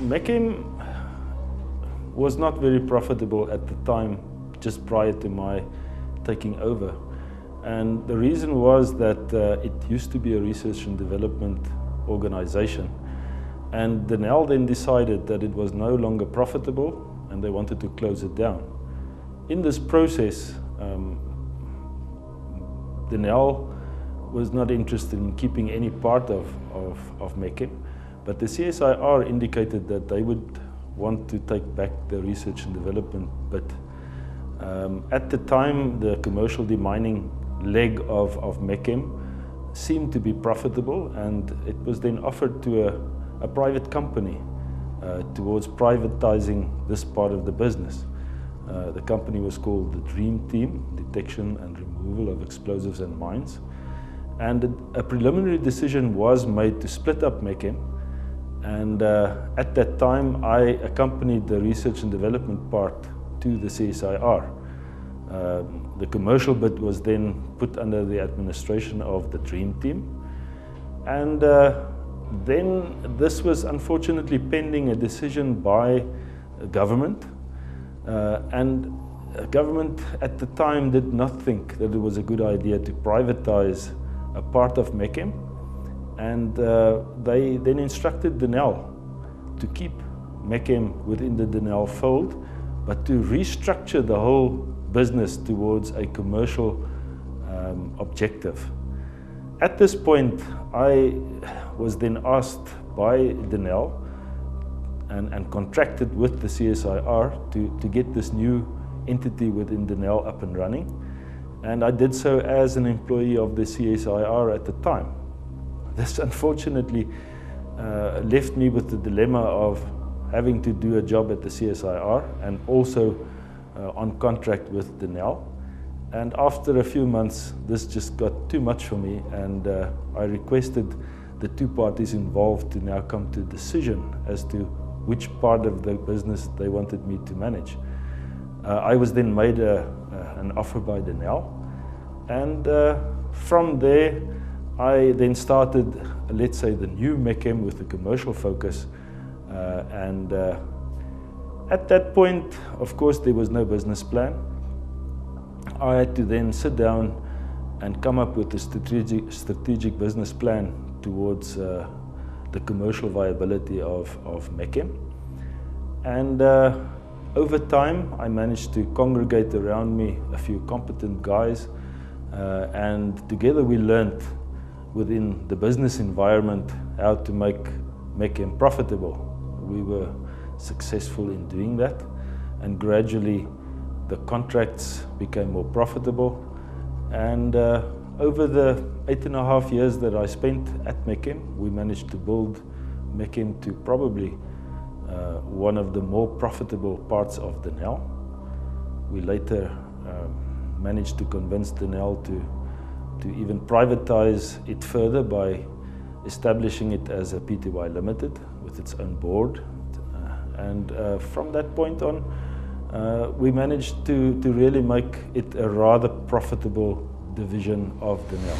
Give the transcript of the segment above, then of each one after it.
Mechem was not very profitable at the time, just prior to my taking over. And the reason was that it used to be a research and development organization. And Denel then decided that it was no longer profitable and they wanted to close it down. In this process, Denel was not interested in keeping any part of Mechem, but the CSIR indicated that they would want to take back the research and development bit. At the time, the commercial demining leg of Mechem seemed to be profitable, and it was then offered to a private company towards privatizing this part of the business. The company was called the Dream Team, Detection and Removal of Explosives and Mines. And a preliminary decision was made to split up Mechem. And at that time, I accompanied the research and development part to the CSIR. The commercial bit was then put under the administration of the Dream Team. And then this was unfortunately pending a decision by government. And government at the time did not think that it was a good idea to privatize a part of Mechem. And they then instructed Denel to keep Mechem within the Denel fold, but to restructure the whole business towards a commercial objective. At this point, I was then asked by Denel and contracted with the CSIR to get this new entity within Denel up and running. And I did so as an employee of the CSIR at the time. This unfortunately left me with the dilemma of having to do a job at the CSIR and also on contract with Denel. And after a few months, this just got too much for me, and I requested the two parties involved to now come to a decision as to which part of the business they wanted me to manage. I was then made an offer by Denel, and from there I then started, let's say, the new Mechem with the commercial focus. At that point, of course, there was no business plan. I had to then sit down and come up with a strategic business plan towards the commercial viability of Mechem. And over time, I managed to congregate around me a few competent guys, and together we learned within the business environment how to make Mechem profitable. We were successful in doing that, and gradually the contracts became more profitable. And over the 8.5 years that I spent at Mechem, we managed to build Mechem to probably one of the more profitable parts of Denel. We later managed to convince Denel to even privatize it further by establishing it as a Pty Limited with its own board. And from that point on, we managed to really make it a rather profitable division of Denel.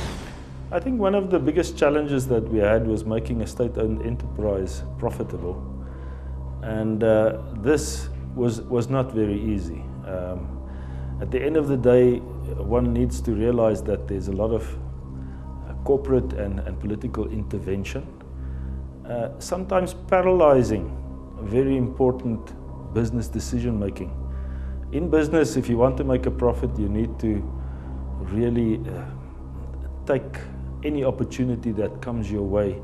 I think one of the biggest challenges that we had was making a state-owned enterprise profitable. And this was not very easy. At the end of the day, one needs to realize that there's a lot of corporate and political intervention, sometimes paralyzing very important business decision making. In business, if you want to make a profit, you need to really take any opportunity that comes your way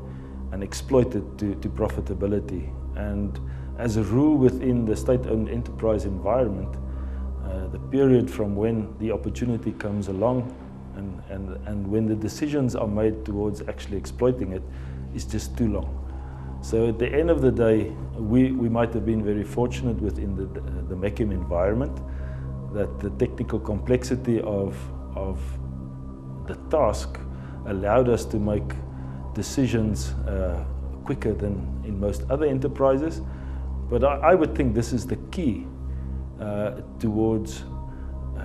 and exploit it to profitability. And as a rule, within the state-owned enterprise environment, the period from when the opportunity comes along and when the decisions are made towards actually exploiting it is just too long. So at the end of the day, we might have been very fortunate within the Mechem environment that the technical complexity of the task allowed us to make decisions quicker than in most other enterprises. But I would think this is the key towards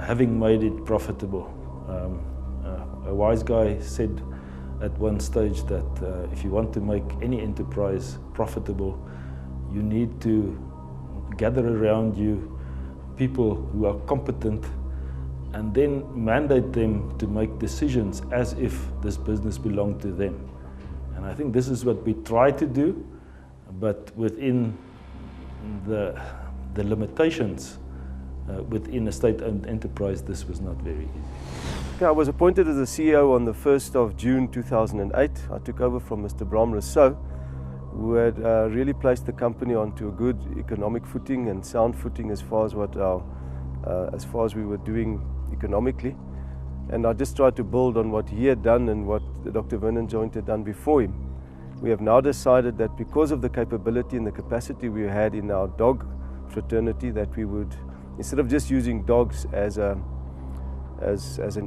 having made it profitable. A wise guy said at one stage that if you want to make any enterprise profitable, You need to gather around you people who are competent and then mandate them to make decisions as if this business belonged to them. And I think this is what we try to do, but within the limitations within a state-owned enterprise, this was not very easy. Okay, I was appointed as the CEO on the 1st of June 2008. I took over from Mr. Bram Rousseau, who had really placed the company onto a good economic footing and sound footing as far as we were doing economically. And I just tried to build on what he had done and what Dr. Vernon Joint had done before him. We have now decided that because of the capability and the capacity we had in our dog fraternity, that we would, instead of just using dogs as an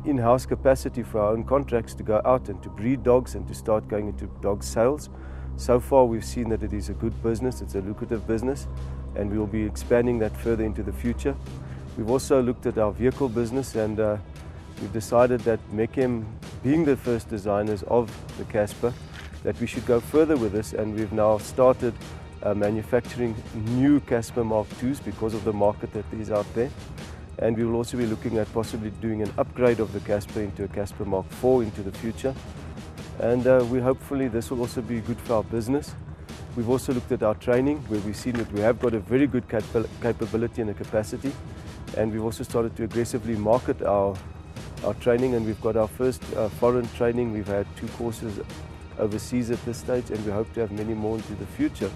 in-house capacity for our own contracts, to go out and to breed dogs and to start going into dog sales. So far we've seen that it is a good business, it's a lucrative business, and we will be expanding that further into the future. We've also looked at our vehicle business, and we've decided that Mechem, being the first designers of the Casper, that we should go further with this, and we've now started manufacturing new Casper Mark IIs because of the market that is out there. And we will also be looking at possibly doing an upgrade of the Casper into a Casper Mark IV into the future. And hopefully this will also be good for our business. We've also looked at our training, where we've seen that we have got a very good capability and a capacity. And we've also started to aggressively market our training, and we've got our first foreign training. We've had 2 courses overseas at this stage, and we hope to have many more into the future,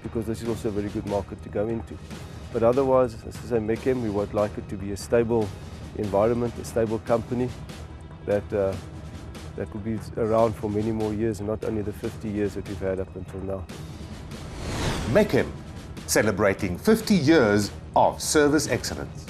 because this is also a very good market to go into. But otherwise, as I say, Mechem, we would like it to be a stable environment, a stable company that will be around for many more years, and not only the 50 years that we've had up until now. Mechem, celebrating 50 years of service excellence.